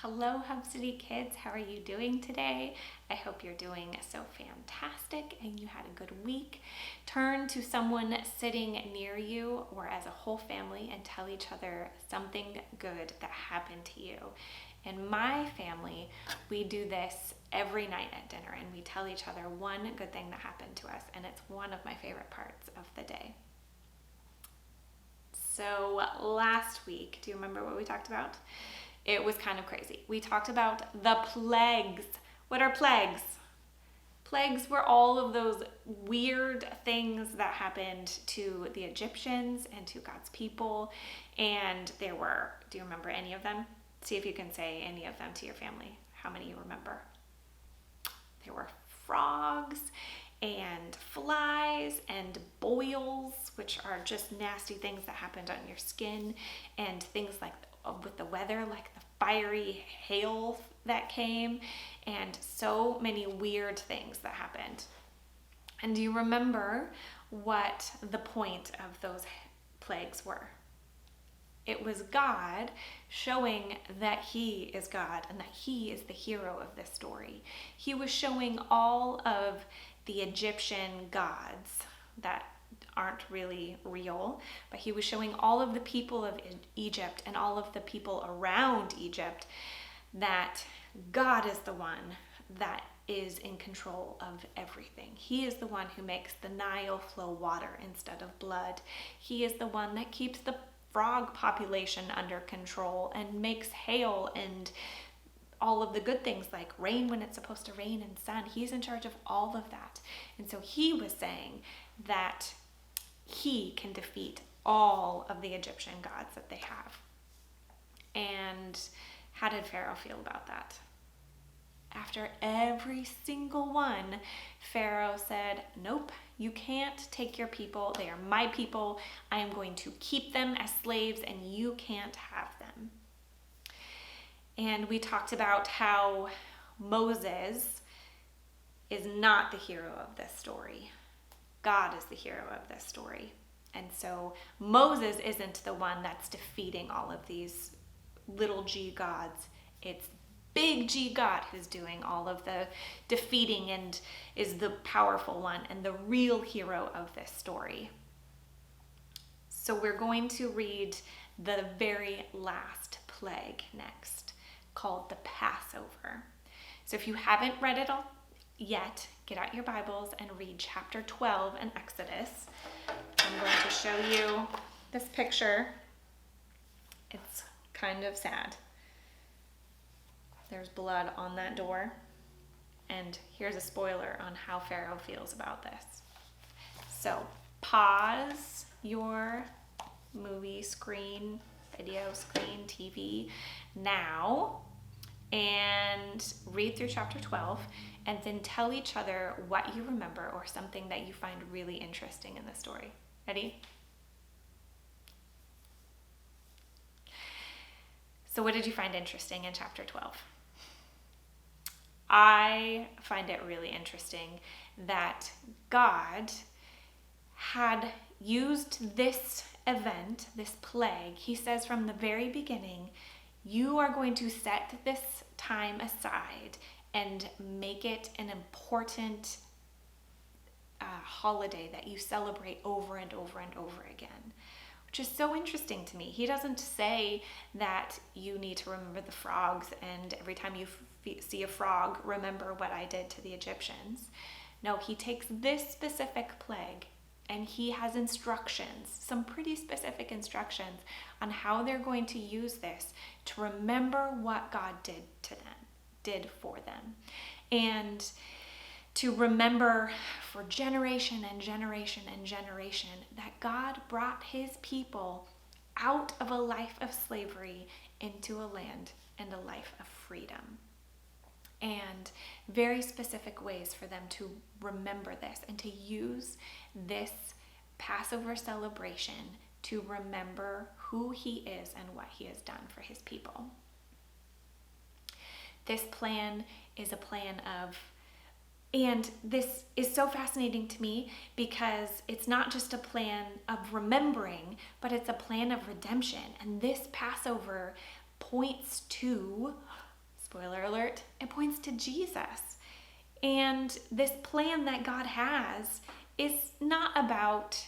Hello, Hub City kids. How are you doing today? I hope you're doing so fantastic and you had a good week. Turn to someone sitting near you or as a whole family and tell each other something good that happened to you. In my family, we do this every night at dinner and we tell each other one good thing that happened to us, and it's one of my favorite parts of the day. So last week, do you remember what we talked about? It was kind of crazy. We talked about the plagues. What are plagues? Plagues were all of those weird things that happened to the Egyptians and to God's people. And there were, do you remember any of them? See if you can say any of them to your family. How many you remember? There were frogs and flies and boils, which are just nasty things that happened on your skin, and things like with the weather, like the fiery hail that came, and so many weird things that happened. And do you remember what the point of those plagues were? It was God showing that He is God and that He is the hero of this story. He was showing all of the Egyptian gods that aren't really real, but He was showing all of the people of Egypt and all of the people around Egypt that God is the one that is in control of everything. He is the one who makes the Nile flow water instead of blood. He is the one that keeps the frog population under control and makes hail and all of the good things like rain when it's supposed to rain and sun. He's in charge of all of that. And so He was saying that He can defeat all of the Egyptian gods that they have. And how did Pharaoh feel about that? After every single one, Pharaoh said, nope, you can't take your people. They are my people. I am going to keep them as slaves and you can't have them. And we talked about how Moses is not the hero of this story. God is the hero of this story. And so Moses isn't the one that's defeating all of these little g gods. It's big G God who's doing all of the defeating and is the powerful one and the real hero of this story. So we're going to read the very last plague next, called the Passover. So if you haven't read it all yet, get out your Bibles and read chapter 12 in Exodus. I'm going to show you this picture. It's kind of sad. There's blood on that door. And here's a spoiler on how Pharaoh feels about this. So pause your movie screen, video screen, TV now, and read through chapter 12, and then tell each other what you remember or something that you find really interesting in the story. Ready? So what did you find interesting in chapter 12? I find it really interesting that God had used this event, this plague. He says from the very beginning, you are going to set this time aside and make it an important holiday that you celebrate over and over and over again, which is so interesting to me. He doesn't say that you need to remember the frogs and every time you see a frog, remember what I did to the Egyptians. No, He takes this specific plague and He has instructions, some pretty specific instructions on how they're going to use this to remember what God did for them. And to remember for generation and generation and generation that God brought His people out of a life of slavery into a land and a life of freedom. And very specific ways for them to remember this and to use this Passover celebration to remember who He is and what He has done for His people. This plan is a plan of, and this is so fascinating to me because it's not just a plan of remembering, but it's a plan of redemption. And this Passover points to spoiler alert, it points to Jesus. And this plan that God has is not about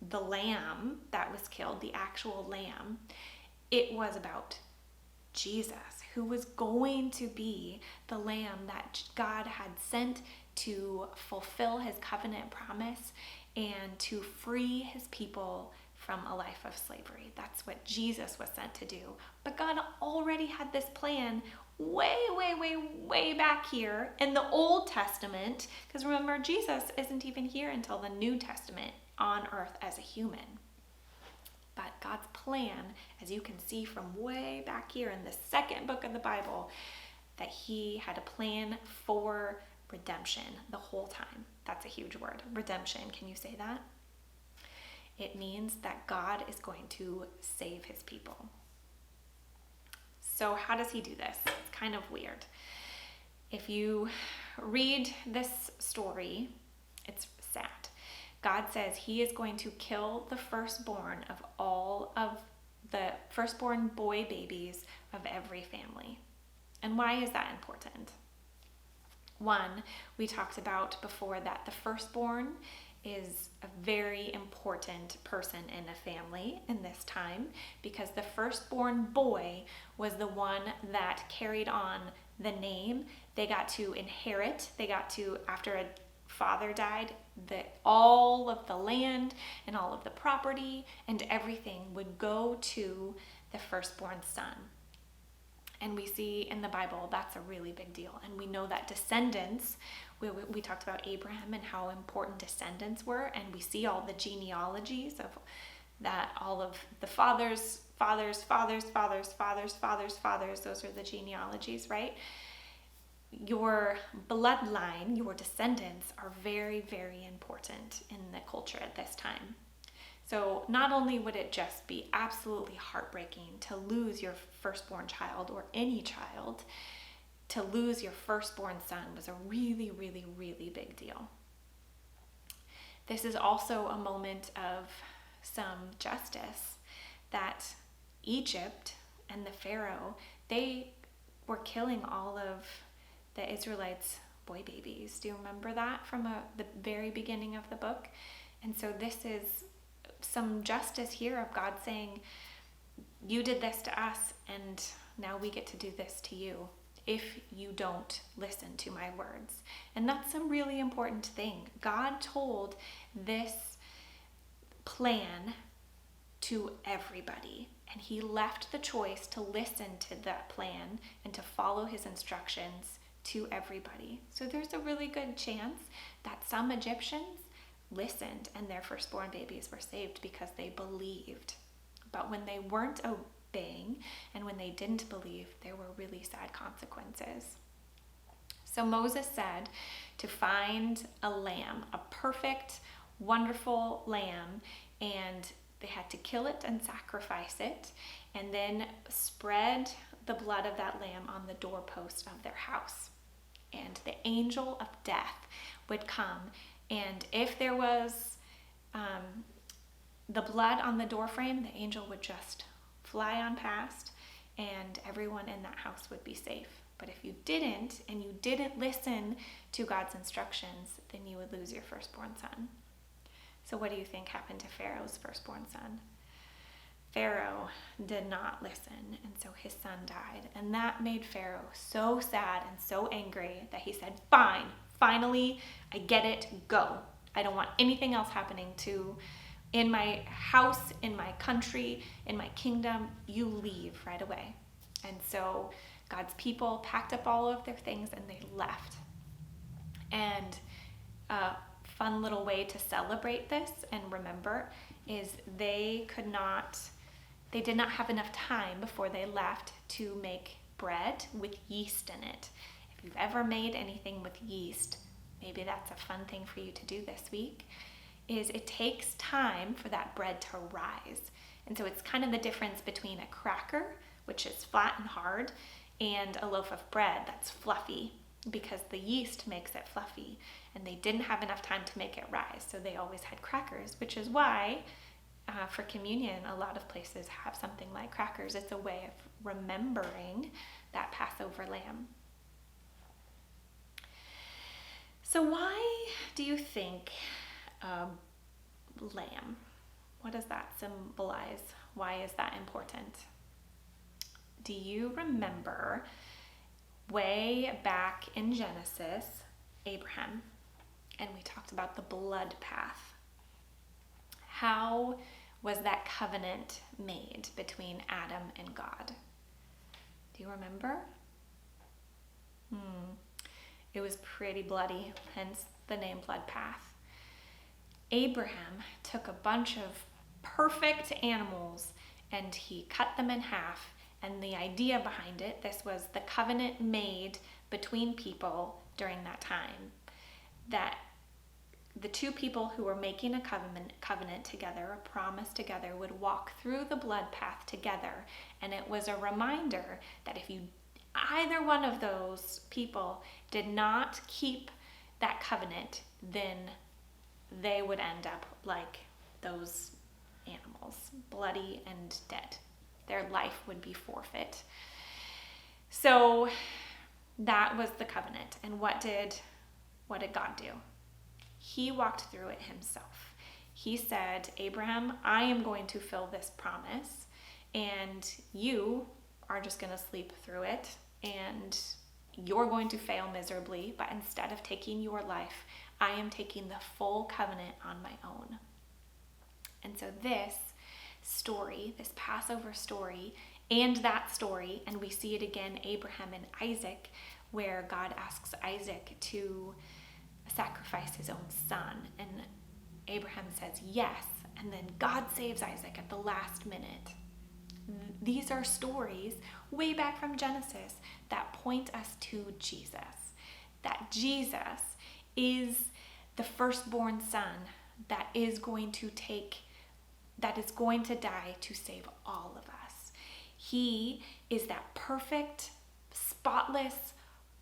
the lamb that was killed, the actual lamb. It was about Jesus, who was going to be the lamb that God had sent to fulfill his covenant promise and to free his people from a life of slavery. That's what Jesus was sent to do. But God already had this plan way back here in the Old Testament, because remember, Jesus isn't even here until the New Testament on earth as a human. But God's plan, as you can see from way back here in the second book of the Bible, that he had a plan for redemption the whole time. That's a huge word. Redemption. Can you say that? It means that God is going to save his people. So how does he do this? It's kind of weird. If you read this story, it's sad. God says he is going to kill the firstborn of all of the firstborn boy babies of every family. And why is that important? One, we talked about before that the firstborn is a very important person in a family in this time, because the firstborn boy was the one that carried on the name. They got to inherit, after a father died, all of the land and all of the property and everything would go to the firstborn son. And we see in the Bible that's a really big deal. And we know that descendants, we talked about Abraham and how important descendants were, and we see all the genealogies of that, all of the fathers, those are the genealogies, right? Your bloodline, your descendants are very, very important in the culture at this time. So not only would it just be absolutely heartbreaking to lose your firstborn child, or any child, to lose your firstborn son was a really, really, really big deal. This is also a moment of some justice, that Egypt and the Pharaoh, they were killing all of the Israelites' boy babies. Do you remember that from the very beginning of the book? And so this is some justice here of God saying, you did this to us, and now we get to do this to you if you don't listen to my words. And that's a really important thing. God told this plan to everybody, and he left the choice to listen to that plan and to follow his instructions to everybody. So there's a really good chance that some Egyptians listened and their firstborn babies were saved because they believed. But when they weren't obeying and when they didn't believe, there were really sad consequences. So Moses said to find a lamb, a perfect, wonderful lamb, and they had to kill it and sacrifice it, and then spread the blood of that lamb on the doorpost of their house. And the angel of death would come, and if there was the blood on the doorframe, the angel would just fly on past, and everyone in that house would be safe. But if you didn't, and you didn't listen to God's instructions, then you would lose your firstborn son. So what do you think happened to Pharaoh's firstborn son? Pharaoh did not listen, and so his son died. And that made Pharaoh so sad and so angry that he said, fine, finally, I get it, go. I don't want anything else happening in my house, in my country, in my kingdom. You leave right away. And so God's people packed up all of their things and they left. And a fun little way to celebrate this and remember is they did not have enough time before they left to make bread with yeast in it. If you've ever made anything with yeast, maybe that's a fun thing for you to do this week, is it takes time for that bread to rise. And so it's kind of the difference between a cracker, which is flat and hard, and a loaf of bread that's fluffy, because the yeast makes it fluffy. And they didn't have enough time to make it rise, so they always had crackers, which is why for communion, a lot of places have something like crackers. It's a way of remembering that Passover lamb. So why do you think a lamb, what does that symbolize? Why is that important? Do you remember way back in Genesis, Abraham, and we talked about the blood path? How was that covenant made between Adam and God? Do you remember? It was pretty bloody, hence the name blood path. Abraham took a bunch of perfect animals and he cut them in half. And the idea behind it, this was the covenant made between people during that time, that the two people who were making a covenant together, a promise together, would walk through the blood path together. And it was a reminder that if either one of those people did not keep that covenant, then they would end up like those animals, bloody and dead. Their life would be forfeit. So that was the covenant. And what did God do? He walked through it himself. He said, Abraham, I am going to fill this promise, and you are just going to sleep through it, and you're going to fail miserably, but instead of taking your life, I am taking the full covenant on my own. And so this story, this Passover story, and that story, and we see it again, Abraham and Isaac, where God asks Isaac to sacrifice his own son, and Abraham says yes, and then God saves Isaac at the last minute. These are stories way back from Genesis that point us to Jesus, that Jesus is the firstborn son that is going to die to save all of us. He is that perfect, spotless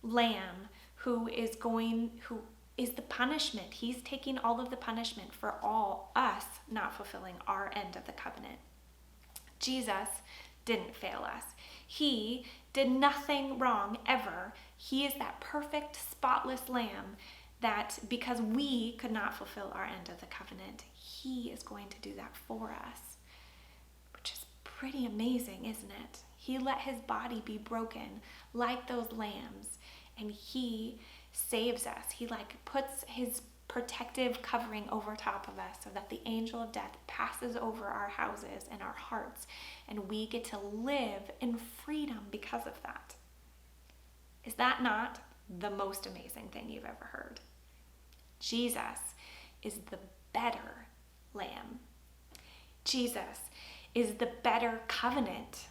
lamb who is the punishment. He's taking all of the punishment for all us not fulfilling our end of the covenant. Jesus didn't fail us. He did nothing wrong ever. He is that perfect, spotless lamb that because we could not fulfill our end of the covenant, he is going to do that for us, which is pretty amazing, isn't it? He let his body be broken like those lambs, and he saves us. He puts his protective covering over top of us so that the angel of death passes over our houses and our hearts, and we get to live in freedom because of that. Is that not the most amazing thing you've ever heard? Jesus is the better lamb. Jesus is the better covenant,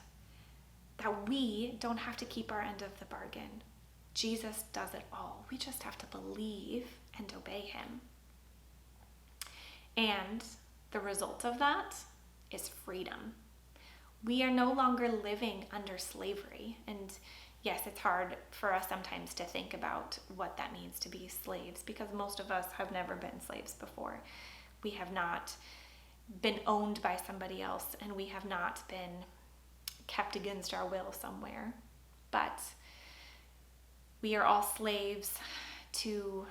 that we don't have to keep our end of the bargain. Jesus does it all. We just have to believe and obey him. And the result of that is freedom. We are no longer living under slavery. And yes, it's hard for us sometimes to think about what that means to be slaves, because most of us have never been slaves before. We have not been owned by somebody else, and we have not been kept against our will somewhere. But we are all slaves to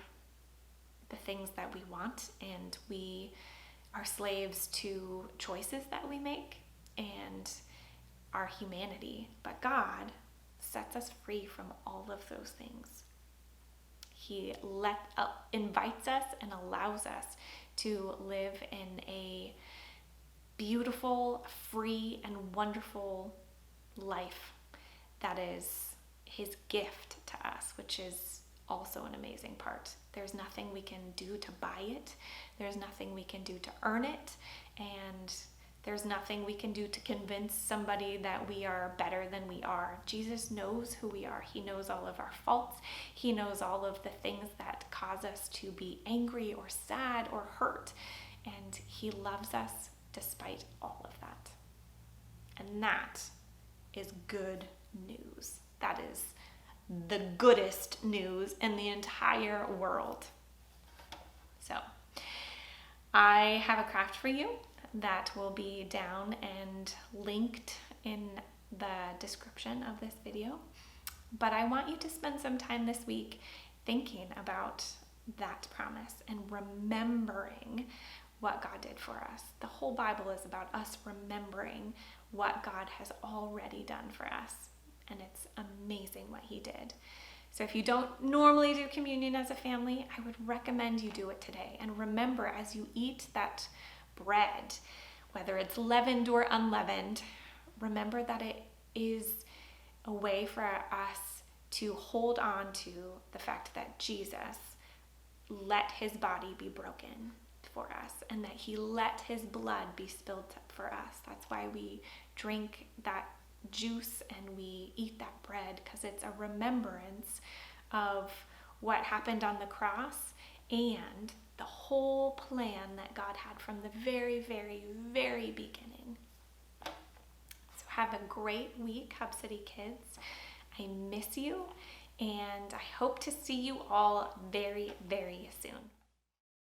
the things that we want, and we are slaves to choices that we make and our humanity. But God sets us free from all of those things. He invites us and allows us to live in a beautiful, free, and wonderful life that is his gift to us, which is also an amazing part. There's nothing we can do to buy it. There's nothing we can do to earn it. And there's nothing we can do to convince somebody that we are better than we are. Jesus knows who we are. He knows all of our faults. He knows all of the things that cause us to be angry or sad or hurt. And he loves us despite all of that. And that is good news. That is the goodest news in the entire world. So, I have a craft for you that will be down and linked in the description of this video. But I want you to spend some time this week thinking about that promise and remembering what God did for us. The whole Bible is about us remembering what God has already done for us. And it's amazing what he did. So if you don't normally do communion as a family, I would recommend you do it today. And remember, as you eat that bread, whether it's leavened or unleavened, remember that it is a way for us to hold on to the fact that Jesus let his body be broken for us and that he let his blood be spilled for us. That's why we drink that juice and we eat that bread, because it's a remembrance of what happened on the cross and the whole plan that God had from the very, very, very beginning. So have a great week, Hub City kids. I miss you, and I hope to see you all very, very soon.